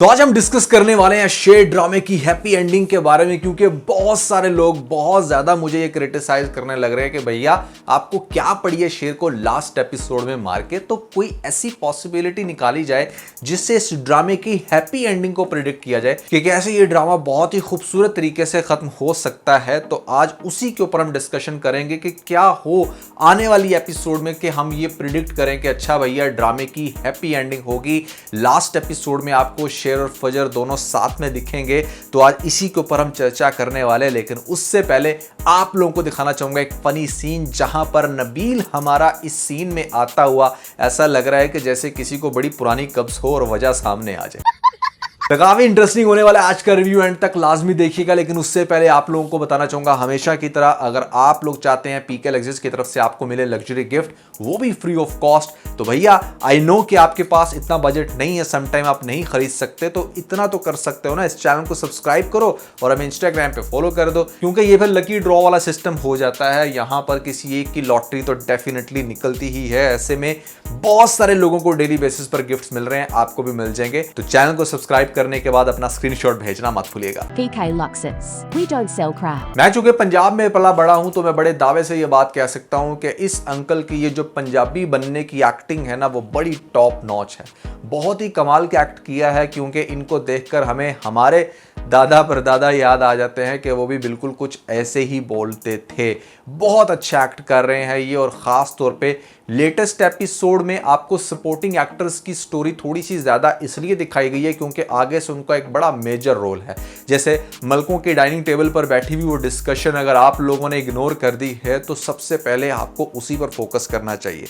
तो आज हम डिस्कस करने वाले हैं शेर ड्रामे की हैप्पी एंडिंग के बारे में, क्योंकि बहुत सारे लोग बहुत ज्यादा मुझे ये क्रिटिसाइज करने लग रहे हैं कि भैया आपको क्या पड़ी है शेर को लास्ट एपिसोड में मार के। तो कोई ऐसी पॉसिबिलिटी निकाली जाए जिससे इस ड्रामे की हैप्पी एंडिंग को प्रिडिक्ट किया जाए कि कैसे ये ड्रामा बहुत ही खूबसूरत तरीके से खत्म हो सकता है। तो आज उसी के ऊपर हम डिस्कशन करेंगे कि क्या हो आने वाली एपिसोड में कि हम ये प्रिडिक्ट करें कि अच्छा भैया ड्रामे की हैप्पी एंडिंग होगी, लास्ट एपिसोड में आपको शेर और फजर दोनों साथ में दिखेंगे। तो आज इसी के ऊपर हम चर्चा करने वाले हैं, लेकिन उससे पहले आप लोगों को दिखाना चाहूंगा एक फनी सीन जहां पर नबील हमारा इस सीन में आता हुआ ऐसा लग रहा है कि जैसे किसी को बड़ी पुरानी कब्ज हो और वजह सामने आ जाए। तो काफी इंटरेस्टिंग होने वाला है आज का रिव्यू, एंड तक लाजमी देखिएगा। लेकिन उससे पहले आप लोगों को बताना चाहूंगा हमेशा की तरह, अगर आप लोग चाहते हैं पीके लग्जरीज की तरफ से आपको मिले लग्जरी गिफ्ट, वो भी फ्री ऑफ कॉस्ट, तो भैया आई नो कि आपके पास इतना बजट नहीं है, समटाइम आप नहीं खरीद सकते, तो इतना तो कर सकते हो ना, इस चैनल को सब्सक्राइब करो और हमें इंस्टाग्राम पे फॉलो कर दो, क्योंकि ये फिर लकी ड्रॉ वाला सिस्टम हो जाता है। यहां पर किसी एक की लॉटरी तो डेफिनेटली निकलती ही है। ऐसे में बहुत सारे लोगों को डेली बेसिस पर गिफ्ट्स मिल रहे हैं, आपको भी मिल जाएंगे। तो चैनल को सब्सक्राइब करने के बाद अपना स्क्रीनशॉट भेजना मत भूलिएगा। PK Luxus. We don't sell crap. मैं चूंकि पंजाब में पला बड़ा हूं तो मैं बड़े दावे से ये बात कह सकता हूं कि इस अंकल की ये जो पंजाबी बनने की एक्टिंग है ना, वो बड़ी टॉप नॉच है। बहुत ही कमाल के एक्ट किया है, क्योंकि इनको देखकर हमें हमारे दादा परदादा याद आ जाते हैं कि वो भी बिल्कुल कुछ ऐसे ही बोलते थे। बहुत अच्छा एक्ट कर रहे हैं ये, और ख़ास तौर पे लेटेस्ट एपिसोड में आपको सपोर्टिंग एक्टर्स की स्टोरी थोड़ी सी ज़्यादा इसलिए दिखाई गई है क्योंकि आगे से उनका एक बड़ा मेजर रोल है। जैसे मलकों के डाइनिंग टेबल पर बैठी हुई वो डिस्कशन अगर आप लोगों ने इग्नोर कर दी है तो सबसे पहले आपको उसी पर फोकस करना चाहिए।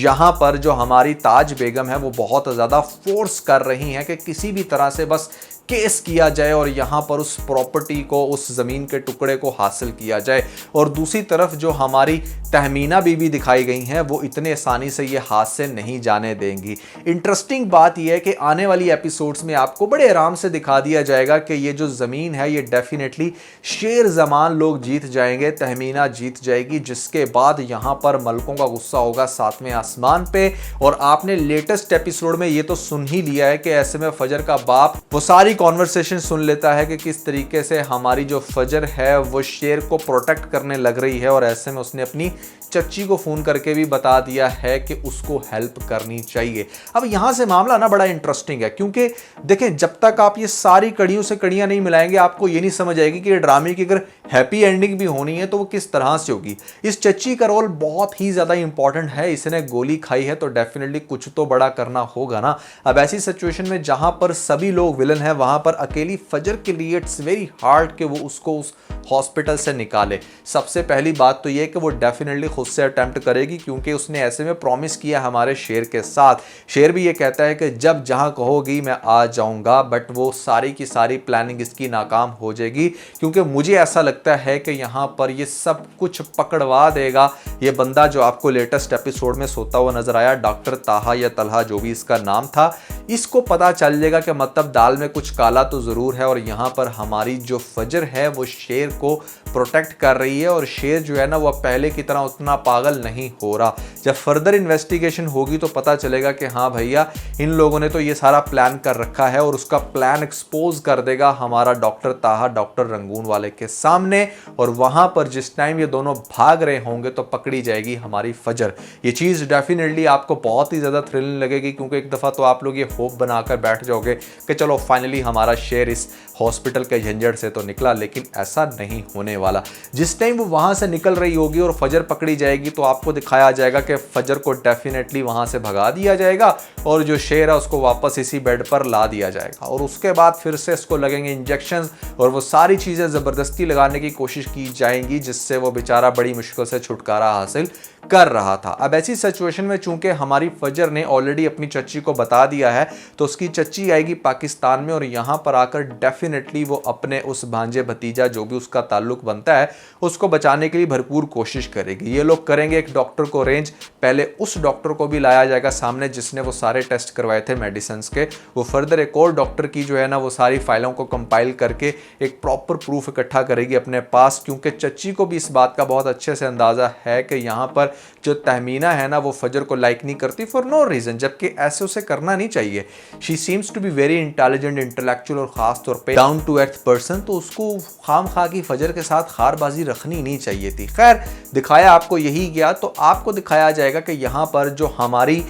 यहाँ पर जो हमारी ताज बेगम है वो बहुत ज़्यादा फोर्स कर रही हैं कि किसी भी तरह से बस केस किया जाए और यहाँ पर उस प्रॉपर्टी को, उस ज़मीन के टुकड़े को हासिल किया जाए। और दूसरी तरफ जो हमारी तहमीना बीबी दिखाई गई हैं वो इतने आसानी से ये हाथ से नहीं जाने देंगी। इंटरेस्टिंग बात यह है कि आने वाली एपिसोड्स में आपको बड़े आराम से दिखा दिया जाएगा कि ये जो ज़मीन है ये डेफिनेटली शेर ज़मान लोग जीत जाएंगे, तहमीना जीत जाएगी, जिसके बाद यहाँ पर मलकों का गुस्सा होगा सातवें आसमान पे। और आपने लेटेस्ट एपिसोड में ये तो सुन ही लिया है कि ऐसे में फजर का बाप वो सारी कॉन्वर्सेशन सुन लेता है कि किस तरीके से हमारी जो फजर है वो शेर को प्रोटेक्ट करने लग रही है, और ऐसे में उसने अपनी चच्ची को फोन करके भी बता दिया है कि उसको हेल्प करनी चाहिए। अब यहां से मामला ना बड़ा इंटरेस्टिंग है, क्योंकि देखें जब तक आप ये सारी कड़ियों से कड़ियां नहीं मिलाएंगे आपको ये नहीं समझ आएगी कि ड्रामे की अगर हैप्पी एंडिंग भी होनी है तो वो किस तरह से होगी। इस चच्ची का रोल बहुत ही ज्यादा इंपॉर्टेंट है, इसने गोली खाई है तो डेफिनेटली कुछ तो बड़ा करना होगा ना। अब ऐसी सिचुएशन में जहां पर सभी लोग विलन है, वहां पर अकेली फजर के लिए इट्स वेरी हार्ड कि वो उसको उस हॉस्पिटल से निकाले। सबसे पहली बात तो ये कि वो डेफिनेटली खुद से अटेम्प्ट करेगी, क्योंकि उसने ऐसे में प्रॉमिस किया हमारे शेर के साथ। शेर भी ये कहता है कि जब जहां कहोगी मैं आ जाऊंगा, बट वो सारी की सारी प्लानिंग इसकी नाकाम हो जाएगी, क्योंकि मुझे ऐसा लगता है कि यहां पर ये सब कुछ पकड़वा देगा ये बंदा जो आपको लेटेस्ट एपिसोड में सोता हुआ नजर आया, डॉक्टर ताहा या तलहा जो भी इसका नाम था। इसको पता चल जाएगा कि मतलब दाल में कुछ काला तो जरूर है, और यहां पर हमारी जो फजर है वो शेर को प्रोटेक्ट कर रही है, और शेर जो है ना वो पहले की तरह उतना पागल नहीं हो रहा। जब फर्दर इन्वेस्टिगेशन होगी तो पता चलेगा कि हाँ भैया इन लोगों ने तो ये सारा प्लान कर रखा है, और उसका प्लान एक्सपोज कर देगा हमारा डॉक्टर ताहा डॉक्टर रंगून वाले के सामने। और वहां पर जिस टाइम ये दोनों भाग रहे होंगे तो पकड़ी जाएगी हमारी फजर। ये चीज डेफिनेटली आपको बहुत ही ज्यादा थ्रिलिंग लगेगी, क्योंकि एक दफा तो आप लोग ये होप बनाकर बैठ जाओगे कि चलो फाइनली हमारा शेर इस हॉस्पिटल के झंझट से तो निकला, लेकिन ऐसा नहीं होने वाला। जिस टाइम वो वहां से निकल रही होगी और फजर पकड़ी जाएगी तो आपको दिखाया जाएगा कि फजर को डेफिनेटली वहां से भगा दिया जाएगा, और जो शेर है उसको वापस इसी बेड पर ला दिया जाएगा। और उसके बाद फिर से इसको लगेंगे इंजेक्शन, और वो सारी चीजें जबरदस्ती लगाने की कोशिश की जाएंगी, जिससे वो बेचारा बड़ी मुश्किल से छुटकारा हासिल कर रहा था। अब ऐसी सिचुएशन में चूंकि हमारी फजर ने ऑलरेडी अपनी चच्ची को बता दिया है, तो उसकी चच्ची आएगी पाकिस्तान में, और यहां पर आकर डेफिनेटली वो अपने उस भांजे भतीजा जो भी उसका ताल्लुक बनता है उसको बचाने के लिए भरपूर कोशिश करेगी। ये लोग करेंगे एक डॉक्टर को अरेंज, पहले उस डॉक्टर को भी लाया जाएगा सामने जिसने वो सारे टेस्ट करवाए थे मेडिसिन के। वो फर्दर एक और डॉक्टर की जो है ना वो सारी फाइलों को कंपाइल करके एक प्रॉपर प्रूफ इकट्ठा करेगी अपने पास, क्योंकि चच्ची को भी इस बात का बहुत अच्छे से अंदाज़ा है कि यहाँ पर जो तहमीना है ना वो फजर को लाइक नहीं करती फॉर नो रीज़न, जबकि ऐसे उसे करना नहीं चाहिए। She seems to be very intelligent, intellectual और ख़ास तौर पे डाउन टू अर्थ पर्सन, तो उसको खाम खा की फजर के साथ खारबाजी रखनी नहीं चाहिए थी। खैर दिखाया आपको यही गया, तो आपको दिखाया जाएगा कि यहाँ पर जो हमारी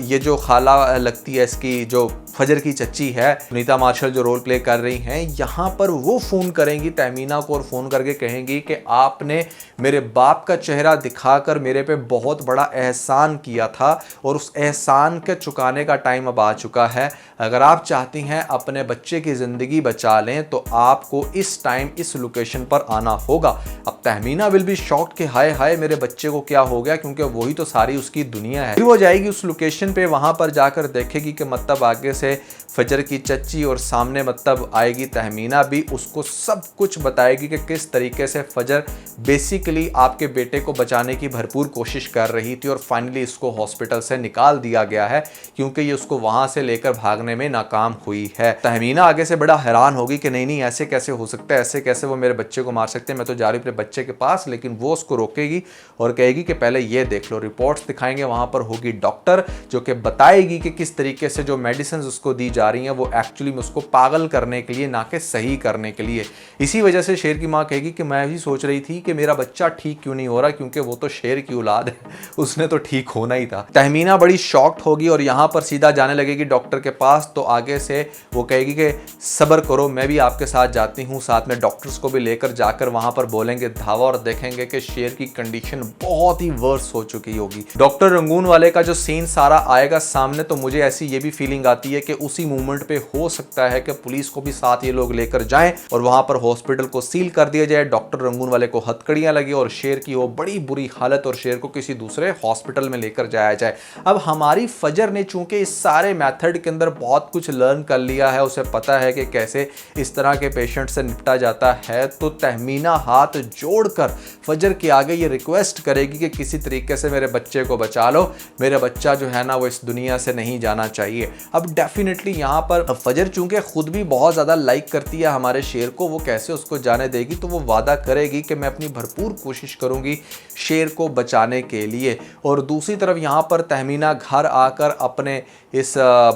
ये जो खाला लगती है इसकी जो फजर की चच्ची है, सुनीता मार्शल जो रोल प्ले कर रही हैं, यहाँ पर वो फ़ोन करेंगी तहमीना को और फ़ोन करके कहेंगी कि आपने मेरे बाप का चेहरा दिखाकर मेरे पे बहुत बड़ा एहसान किया था और उस एहसान के चुकाने का टाइम अब आ चुका है। अगर आप चाहती हैं अपने बच्चे की ज़िंदगी बचा लें तो आपको इस टाइम इस लोकेशन पर आना होगा। अब तहमीना विल बी शॉक्ड कि हाय हाय मेरे बच्चे को क्या हो गया, क्योंकि वही तो सारी उसकी दुनिया है। फिर वो जाएगी उस लोकेशन पे, वहाँ पर जाकर देखेगी कि मतलब आगे से फजर की चच्ची और सामने मतलब आएगी तहमीना भी, उसको सब कुछ बताएगी कि किस तरीके से फजर बेसिकली आपके बेटे को बचाने की भरपूर कोशिश कर रही थी और फाइनली इसको हॉस्पिटल से निकाल दिया गया है क्योंकि ये उसको वहां से लेकर भागने में नाकाम हुई है। तहमीना आगे से बड़ा हैरान होगी कि नहीं नहीं ऐसे कैसे हो सकता है, ऐसे कैसे वो मेरे बच्चे को मार सकते हैं, मैं तो जा रही हूँ अपने बच्चे के पास। लेकिन वो उसको रोकेगी और कहेगी कि पहले ये देख लो, रिपोर्ट्स दिखाएंगे, वहां पर होगी डॉक्टर जो कि बताएगी कि किस तरीके से जो मेडिसिन उसको दी जा रही हैं वो एक्चुअली में उसको पागल करने के लिए, ना कि सही करने के लिए। इसी वजह से शेर की माँ कहेगी कि मैं भी सोच रही थी कि मेरा बच्चा ठीक क्यों नहीं हो रहा, क्योंकि वो तो शेर की औलाद है, उसने तो ठीक होना ही था। तहमीना बड़ी शॉक्ड होगी और यहाँ पर सीधा जाने लगेगी डॉक्टर के पास, तो आगे से वो कहेगी कि सब्र करो, मैं भी आपके साथ जाती हूँ, साथ में डॉक्टर्स को भी लेकर जाकर वहाँ पर बोलेंगे धावा और देखेंगे कि शेर की कंडीशन बहुत ही वर्स हो चुकी होगी। डॉक्टर रंगून वाले का जो सीन सारा आएगा सामने, तो मुझे ऐसी ये भी फीलिंग आती है कि उसी मूवमेंट पे हो सकता है कि पुलिस को भी साथ ये लोग लेकर जाएं और वहां पर हॉस्पिटल को सील कर दिया जाए, डॉक्टर रंगून वाले को हथकड़ियां लगी और शेर की वो बड़ी बुरी हालत और शेर को किसी दूसरे हॉस्पिटल में लेकर जाया जाए। अब हमारी फजर ने चूंकि इस सारे मेथड के अंदर बहुत कुछ लर्न कर लिया है, उसे पता है कि कैसे इस तरह के पेशेंट से निपटा जाता है, तो तहमीना हाथ जोड़कर फजर के आगे ये रिक्वेस्ट करेगी कि किसी तरीके से मेरे बच्चे को बचा लो, मेरा बच्चा जो है ना वो इस दुनिया से नहीं जाना चाहिए। अब डेफिनेटली यहाँ पर फजर चूंकि खुद भी बहुत ज़्यादा लाइक करती है हमारे शेर को, वो कैसे उसको जाने देगी, तो वो वादा करेगी कि मैं अपनी भरपूर कोशिश करूँगी शेर को बचाने के लिए। और दूसरी तरफ यहाँ पर तहमीना घर आकर अपने इस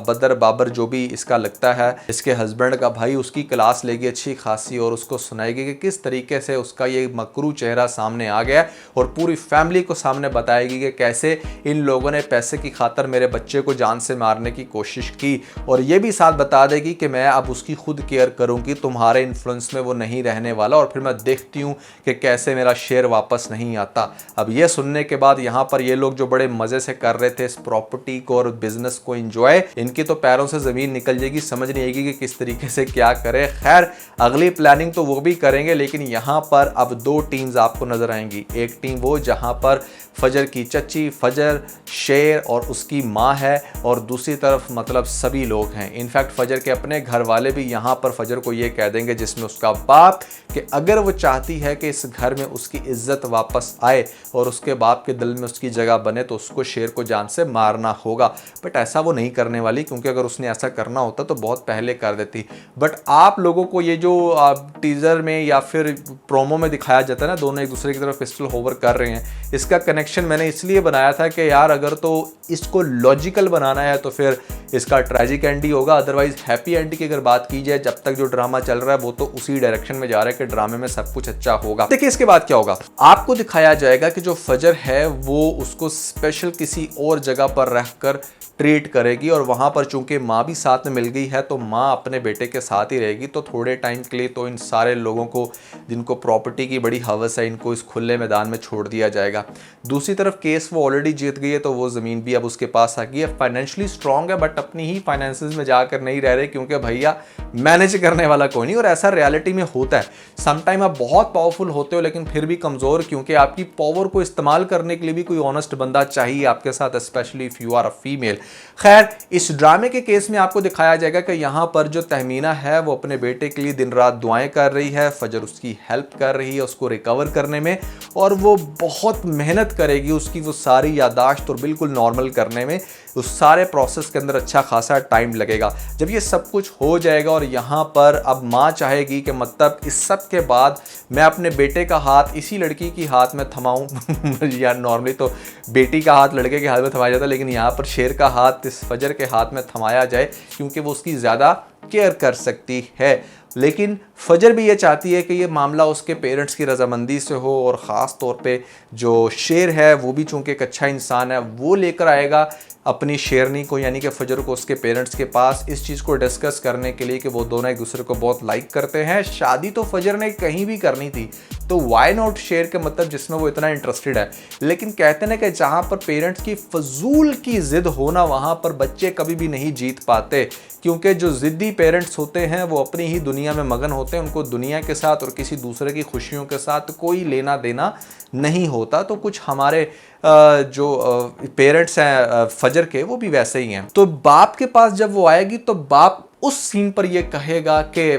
बदर बाबर जो भी इसका लगता है इसके हस्बैंड का भाई, उसकी क्लास लेगी अच्छी खासी और उसको सुनाएगी कि किस तरीके से उसका ये मकरू चेहरा सामने आ गया और पूरी फैमिली को सामने बताएगी कि कैसे इन लोगों ने पैसे की खातर मेरे बच्चे को जान से मारने की कोशिश की, और ये भी साथ बता देगी कि मैं अब उसकी खुद केयर करूंगी, तुम्हारे इन्फ्लुएंस में वो नहीं रहने वाला, और फिर मैं देखती हूँ कि कैसे मेरा शेर वापस नहीं आता। अब ये सुनने के बाद यहाँ पर ये लोग जो बड़े मज़े से कर रहे थे इस प्रॉपर्टी को और बिजनेस को एंजॉय, इनकी तो पैरों से ज़मीन निकल जाएगी, समझ नहीं आएगी कि किस तरीके से क्या करें। खैर अगली प्लानिंग तो वो भी करेंगे, लेकिन यहाँ पर अब दो टीम्स आपको नजर आएंगी। एक टीम वो जहाँ पर फजर की चच्ची, फजर, शेर और उसकी माँ है, और दूसरी तरफ मतलब सभी लोग हैं। इनफैक्ट फजर के अपने घर वाले भी यहाँ पर फजर को ये कह देंगे, जिसमें उसका बाप, कि अगर वो चाहती है कि इस घर में उसकी इज्जत वापस आए और उसके बाप के दिल में उसकी जगह बने, तो उसको शेर को जान से मारना होगा। बट ऐसा वो नहीं करने वाली, क्योंकि अगर उसने ऐसा करना होता तो बहुत पहले कर देती। बट आप लोगों को ये जो टीजर में या फिर प्रोमो में दिखाया जाता है ना, दोनों एक दूसरे की तरफ पिस्टल होवर कर रहे हैं, इसका कनेक्शन मैंने इसलिए बनाया था कि यार अगर तो इसको लॉजिकल बनाना है तो फिर इसका ट्रेजिक एंड ही होगा, अदरवाइज हैप्पी एंड की अगर बात की जाए, जब तक जो ड्रामा चल रहा है वो तो उसी डायरेक्शन में जा रहा है कि ड्रामे में सब कुछ अच्छा होगा। देखिए इसके बाद क्या होगा, आपको दिखाया जाएगा कि जो फजर है वो उसको स्पेशल किसी और जगह पर रहकर ट्रीट करेगी, और वहाँ पर चूंकि माँ भी साथ में मिल गई है तो माँ अपने बेटे के साथ ही रहेगी। तो थोड़े टाइम के लिए तो इन सारे लोगों को जिनको प्रॉपर्टी की बड़ी हवस है, इनको इस खुले मैदान में छोड़ दिया जाएगा। दूसरी तरफ केस वो ऑलरेडी जीत गई है, तो वो ज़मीन भी अब उसके पास आ गई है, फाइनेंशियली स्ट्रॉन्ग है, बट अपनी ही फाइनेंसेस में जाकर नहीं रह रहे, क्योंकि भैया मैनेज करने वाला कोई नहीं, और ऐसा रियलिटी में होता है। समटाइम आप बहुत पावरफुल होते हो लेकिन फिर भी कमज़ोर, क्योंकि आपकी पावर को इस्तेमाल करने के लिए भी कोई ऑनेस्ट बंदा चाहिए आपके साथ, specially if you are a female. खैर, इस ड्रामे के केस में आपको दिखाया जाएगा कि यहाँ पर जो तहमीना है वो अपने बेटे के लिए दिन रात दुआएं कर रही है, फजर उसकी हेल्प कर रही है उसको रिकवर करने में, और वो बहुत मेहनत करेगी उसकी वो सारी यादाश्त और बिल्कुल नॉर्मल करने में। उस सारे प्रोसेस के अंदर अच्छा खासा टाइम लगेगा। जब ये सब कुछ हो जाएगा और यहाँ पर अब माँ चाहेगी कि मतलब इस सब के बाद मैं अपने बेटे का हाथ इसी लड़की की हाथ में थमाऊं यार नॉर्मली तो बेटी का हाथ लड़के के हाथ में थमाया जाता है, लेकिन यहाँ पर शेर का हाथ इस फजर के हाथ में थमाया जाए क्योंकि वो उसकी ज़्यादा केयर कर सकती है। लेकिन फजर भी ये चाहती है कि ये मामला उसके पेरेंट्स की रजामंदी से हो, और ख़ास तौर पे जो शेर है वो भी चूँकि एक अच्छा इंसान है, वो लेकर आएगा अपनी शेरनी को यानी कि फजर को उसके पेरेंट्स के पास, इस चीज़ को डिस्कस करने के लिए कि वो दोनों एक दूसरे को बहुत लाइक करते हैं। शादी तो फजर ने कहीं भी करनी थी, तो वाई नॉट शेर के मतलब जिसमें वो इतना इंटरेस्टेड है। लेकिन कहते हैं कि जहाँ पर पेरेंट्स की फजूल की ज़िद होना वहाँ पर बच्चे कभी भी नहीं जीत पाते, क्योंकि जो ज़िद्दी पेरेंट्स होते हैं वो अपनी ही दुनिया में मगन होते हैं, उनको दुनिया के साथ और किसी दूसरे की खुशियों के साथ कोई लेना देना नहीं होता। तो कुछ हमारे जो पेरेंट्स हैं फजर के, वो भी वैसे ही हैं। तो बाप के पास जब वो आएगी तो बाप उस सीन पर ये कहेगा कि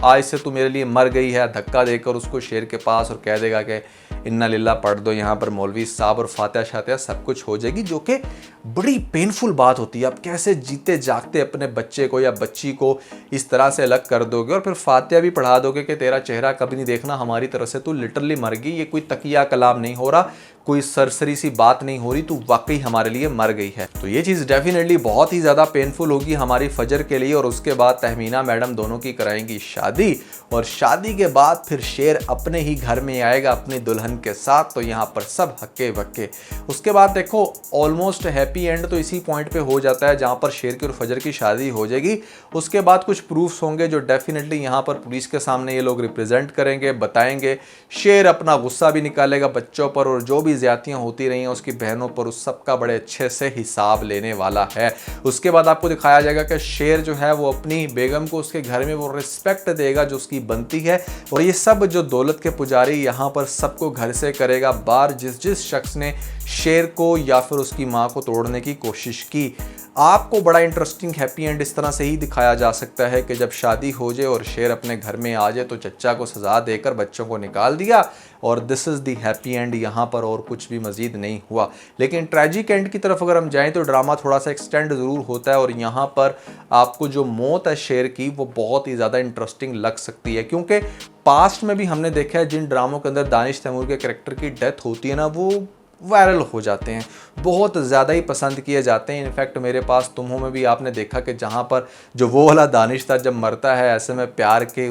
आज से तू मेरे लिए मर गई है, धक्का देकर उसको शेर के पास, और कह देगा कि इन्ना लिल्ला पढ़ दो यहाँ पर मौलवी साहब, और फातिहा शातिहा सब कुछ हो जाएगी, जो कि बड़ी पेनफुल बात होती है। आप कैसे जीते जागते अपने बच्चे को या बच्ची को इस तरह से अलग कर दोगे और फिर फातिहा भी पढ़ा दोगे कि तेरा चेहरा कभी नहीं देखना हमारी तरफ से, तू लिटरली मर गई। ये कोई तकिया कलाम नहीं हो रहा, कोई सरसरी सी बात नहीं हो रही, तू वाकई हमारे लिए मर गई है। तो ये चीज़ डेफिनेटली बहुत ही ज़्यादा पेनफुल होगी हमारी फजर के लिए। और उसके बाद तहमीना मैडम दोनों की कराएंगी शादी, और शादी के बाद फिर शेर अपने ही घर में आएगा अपनी दुल्हन के साथ। तो यहाँ पर सब हक्के बक्के। उसके बाद देखो ऑलमोस्ट हैप्पी एंड तो इसी पॉइंट पे हो जाता है जहाँ पर शेर की और फजर की शादी हो जाएगी। उसके बाद कुछ प्रूफ्स होंगे जो डेफिनेटली यहाँ पर पुलिस के सामने ये लोग रिप्रेजेंट करेंगे, बताएंगे। शेर अपना गुस्सा भी निकालेगा बच्चों पर, और जो भी ज्यादतियाँ होती रही हैं उसकी बहनों पर, उस सब का बड़े अच्छे से हिसाब लेने वाला है। उसके बाद आपको दिखाया जाएगा कि शेर जो है वो अपनी बेगम को उसके घर में वो रिस्पेक्ट देगा जो उसकी बनती है, और ये सब जो दौलत के पुजारी यहाँ पर सबको घर से करेगा बाहर, जिस शख्स ने शेर को या फिर उसकी माँ को तोड़ने की कोशिश की। आपको बड़ा इंटरेस्टिंग हैप्पी एंड इस तरह से ही दिखाया जा सकता है कि जब शादी हो जाए और शेर अपने घर में आ जाए तो चच्चा को सज़ा देकर बच्चों को निकाल दिया, और this is the happy and यहाँ पर, और कुछ भी मज़ीद नहीं हुआ। लेकिन ट्रैजिक एंड की तरफ अगर हम जाएं तो ड्रामा थोड़ा सा एक्सटेंड ज़रूर होता है, और यहाँ पर आपको जो मौत है शेर की वो बहुत ही ज़्यादा इंटरेस्टिंग लग सकती है, क्योंकि पास्ट में भी हमने देखा है जिन ड्रामों के अंदर दानिश तैमूर के कैरेक्टर की डेथ होती है ना, वो वायरल हो जाते हैं, बहुत ज़्यादा ही पसंद किए जाते हैं। इनफैक्ट मेरे पास तुम हो में भी आपने देखा कि जहाँ पर जो वो वाला दानिश था जब मरता है ऐसे में प्यार की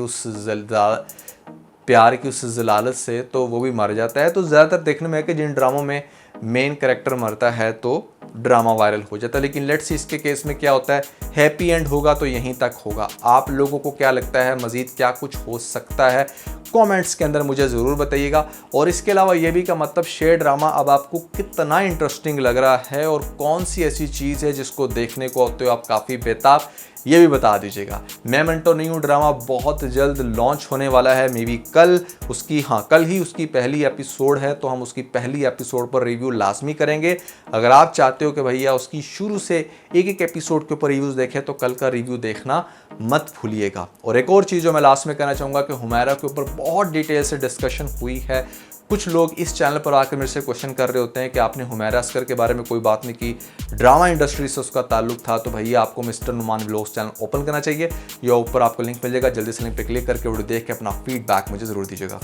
उस ज़लालत से, तो वो भी मर जाता है। तो ज़्यादातर देखने में है कि जिन ड्रामों में मेन कैरेक्टर मरता है तो ड्रामा वायरल हो जाता है। लेकिन लेट्स सी इसके केस में क्या होता है, हैप्पी एंड होगा तो यहीं तक होगा। आप लोगों को क्या लगता है, मज़ीद क्या कुछ हो सकता है, कमेंट्स के अंदर मुझे ज़रूर बताइएगा। और इसके अलावा ये भी का मतलब शेर ड्रामा अब आपको कितना इंटरेस्टिंग लग रहा है, और कौन सी ऐसी चीज़ है जिसको देखने को होते हो आप काफ़ी बेताब, ये भी बता दीजिएगा। मैं मंटो नहीं हूँ ड्रामा बहुत जल्द लॉन्च होने वाला है, मे बी कल कल ही उसकी पहली एपिसोड है, तो हम उसकी पहली एपिसोड पर रिव्यू लाजमी करेंगे। अगर आप चाहते हो कि भैया उसकी शुरू से एक एक एपिसोड के ऊपर रिव्यूज़ देखें तो कल का रिव्यू देखना मत भूलिएगा। और एक और चीज़ जो मैं लास्ट में कहना चाहूँगा कि हुमैरा के ऊपर बहुत डिटेल से डिस्कशन हुई है। कुछ लोग इस चैनल पर आकर मेरे से क्वेश्चन कर रहे होते हैं कि आपने हुमैरा असगर के बारे में कोई बात नहीं की, ड्रामा इंडस्ट्री से उसका ताल्लुक था, तो भैया आपको mister Numan vlogs channel open करना चाहिए। या ऊपर आपको लिंक मिल जाएगा, जल्दी से लिंक पर क्लिक करके वीडियो देख के अपना फीडबैक मुझे ज़रूर दीजिएगा।